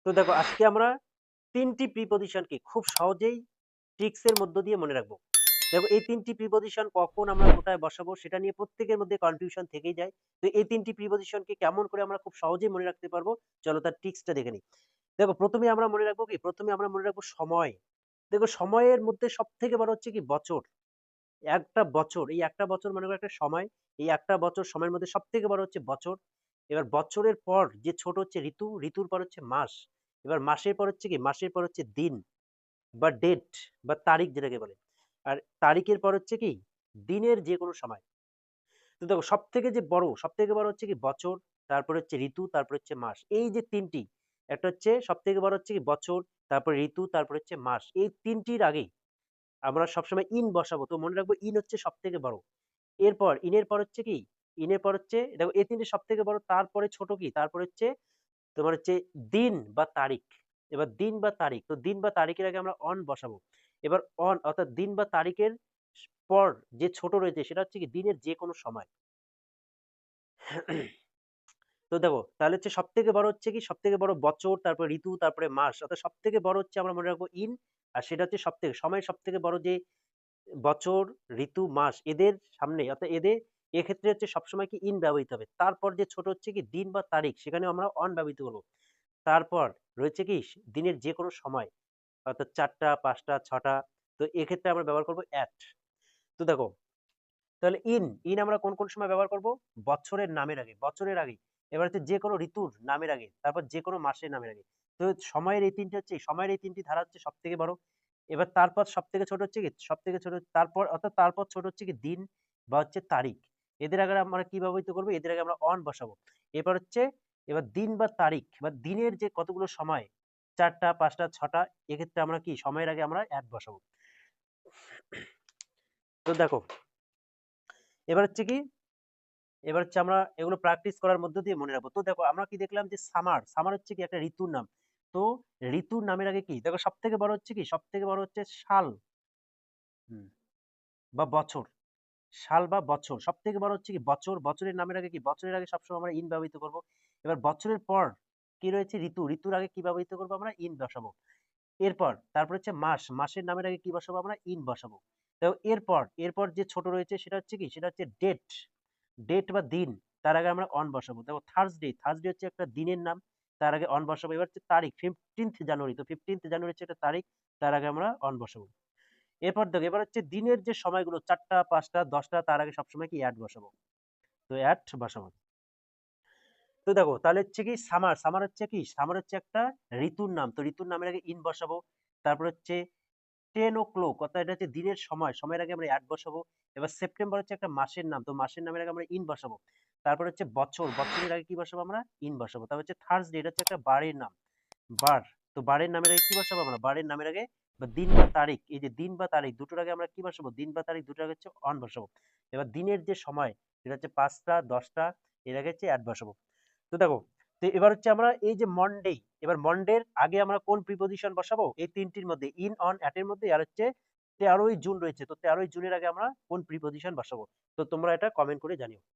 তো দেখো আজকে আমরা ৩ টি প্রিপজিশনকে খুব সহজেই ট্রিক্স এর মধ্য দিয়ে মনে রাখবো। দেখো এই ৩ টি প্রিপজিশন কখন আমরা কোথায় বসাবো সেটা নিয়ে প্রত্যেকের মধ্যে কনফিউশন থেকেই যায়। তো এই ৩ টি প্রিপজিশনকে কেমন করে আমরা খুব সহজেই মনে রাখতে পারবো? চলো তার ট্রিক্সটা দেখে নিই। দেখো ১ম এ আমরা মনে রাখবো কি? ১ম এ আমরা মনে রাখবো সময়। দেখো সময়ের মধ্যে সবথেকে বড় হচ্ছে কি? বছর। একটা বছর, এই একটা বছর মনে করো একটা সময়। এই একটা বছর সময়ের মধ্যে সবথেকে বড় হচ্ছে বছর। এবার বছরের পর যে ছোট হচ্ছে ঋতু, ঋতুর পর হচ্ছে মাস। এবার মাসের পর হচ্ছে কি? মাসের পর হচ্ছে দিন বা ডেট বা তারিখ যেটাকে বলে। আর তারিখের পর হচ্ছে কি? দিনের যেকোনো সময়। তো দেখো সবথেকে বড় হচ্ছে কি? বছর, তারপরে হচ্ছে ঋতু, তারপরে হচ্ছে মাস। এই যে ৩ টি, একটা হচ্ছে সবথেকে বড় হচ্ছে কি? বছর, তারপরে ঋতু, তারপরে হচ্ছে মাস। এই ৩ টির আগেই আমরা সবসময় ইন বসাবো। তো মনে রাখবো ইন হচ্ছে সবথেকে বড়। এরপর ইনের পর হচ্ছে কি? ইনের পর হচ্ছে দেখো এই ৩ টে সবথেকে বড়, তারপরে ছোট কি? তারপরে হচ্ছে তোমার হচ্ছে দিন বা তারিখ। এবার দিন বা তারিখ। তো দিন বা তারিখের আগে আমরা অন বসাবো। এবার অন অর্থাৎ দিন বা তারিখের পর যে ছোট রয়েছে সেটা হচ্ছে কি? দিনের যেকোনো সময়। তো দেখো তাহলে হচ্ছে সবথেকে বড় হচ্ছে কি? সবথেকে বড় বছর, তারপরে ঋতু, তারপরে মাস। অর্থাৎ সবথেকে বড় হচ্ছে আমরা মনে রাখবো ইন। আর সেটা হচ্ছে সময়ের সবথেকে বড় যে বছর, ঋতু, মাস এদের সামনে অর্থাৎ এক্ষেত্রে হচ্ছে সবসময় কি ইন ব্যবহৃত হবে। তারপর যে ছোট হচ্ছে কি দিন বা তারিখ সেখানেও আমরা অন ব্যবহৃত করব। তারপর রয়েছে কি দিনের যেকোনো সময় অর্থাৎ ৪টা, ৫টা, ৬টা। তো এক্ষেত্রে আমরা ব্যবহার করব এট। তো দেখো তাহলে ইন আমরা কোন সময় ব্যবহার করব? বছরের নামের আগে, বছরের আগে। এবার হচ্ছে যেকোনো ঋতুর নামের আগে, তারপর যেকোনো মাসের নামের আগে। তো সময়ের এই ৩ টি ধারা হচ্ছে সবথেকে বড়। এবার তারপর সবথেকে ছোট হচ্ছে কি? সবথেকে ছোট তারপর অর্থাৎ তারপর ছোট হচ্ছে কি দিন বা হচ্ছে তারিখ। এদের আগে আমরা কি ব্যবহৃত করব? এদের আগে আমরা অন বসাবো। এবার হচ্ছে এবার দিন বা তারিখ বা দিনের যে কতগুলো সময় ৪টা, ৫টা, ৬টা এক্ষেত্রে আমরা কি সময়ের আগে আমরা এট বসাবো। তো দেখো এবার হচ্ছে কি এবার হচ্ছে আমরা এগুলো প্র্যাকটিস করার মধ্য দিয়ে মনে রাখবো। তো দেখো আমরা কি দেখলাম যে সামার হচ্ছে কি একটা ঋতুর নাম। তো ঋতুর নামের আগে কি? দেখো সবথেকে বড় হচ্ছে কি? সবথেকে বড় হচ্ছে সাল হুম, বা বছর। সাল বা বছর। সবথেকে বড় হচ্ছে কি? বছর। বছরের নামের আগে কি? বছরের আগে সবসময় আমরা ইন ব্যবহৃত করব। এবার বছরের পর কি রয়েছে? ঋতু। ঋতুর আগে কি ব্যবহৃত করব? আমরা ইন বসাবো। এরপর তারপর হচ্ছে মাস। মাসের নামের আগে কি বসাবো? আমরা ইন বসাবো। তো এরপর যে ছোট রয়েছে সেটা হচ্ছে কি? সেটা হচ্ছে ডেট। ডেট বা দিন। তার আগে আমরা অন বসাবো। দেখো থার্সডে হচ্ছে একটা দিনের নাম। তার আগে অন বসাবো। এবার হচ্ছে তারিখ 15th জানুয়ারি। তো 15th জানুয়ারি হচ্ছে একটা তারিখ। তার আগে আমরা অন বসাবো। এরপর দেখো এবার হচ্ছে দিনের যে সময়গুলো ৪টা, ৫টা, ১০টা তার আগে সবসময় কি এট বসাবো। তো এট বসাবো। তো দেখো তাহলে হচ্ছে কি সামার হচ্ছে একটা ঋতুর নাম। তো ঋতুর নামের আগে ইন বসাবো। তারপর হচ্ছে 10 o'clock অর্থাৎ এটা হচ্ছে দিনের সময়। সময়ের আগে আমরা এট বসাবো। এবার সেপ্টেম্বর হচ্ছে একটা মাসের নাম। তো মাসের নামের আগে আমরা ইন বসাবো। তারপর হচ্ছে বছর। বছরের আগে কি বসাবো আমরা? ইন বসাবো। তারপর হচ্ছে থার্সডে এটা হচ্ছে একটা বারের নাম। বার। তো বারের নামের আগে কি বসাবো আমরা? বারের নামের আগে বা দিন বা তারিখ। এই যে দিন বা তারিখ দুটোর আগে আমরা কি বসাবো? দিন বা তারিখ দুটোর আগে হচ্ছে অন বসাবো। এবার দিনের যে সময় সেটা হচ্ছে ৫টা, ১০টা এর আগে হচ্ছে এট বসাবো। তো দেখো তো এবার হচ্ছে আমরা এই যে মন্ডে এবার মন্ডের আগে আমরা কোন প্রিপজিশন বসাবো? এই ৩ টির মধ্যে ইন, অন, এট এর মধ্যে আর হচ্ছে ১৩ই জুন রয়েছে। তো ১৩ই জুনের আগে আমরা কোন প্রিপজিশন বসাবো? তো তোমরা এটা কমেন্ট করে জানিও।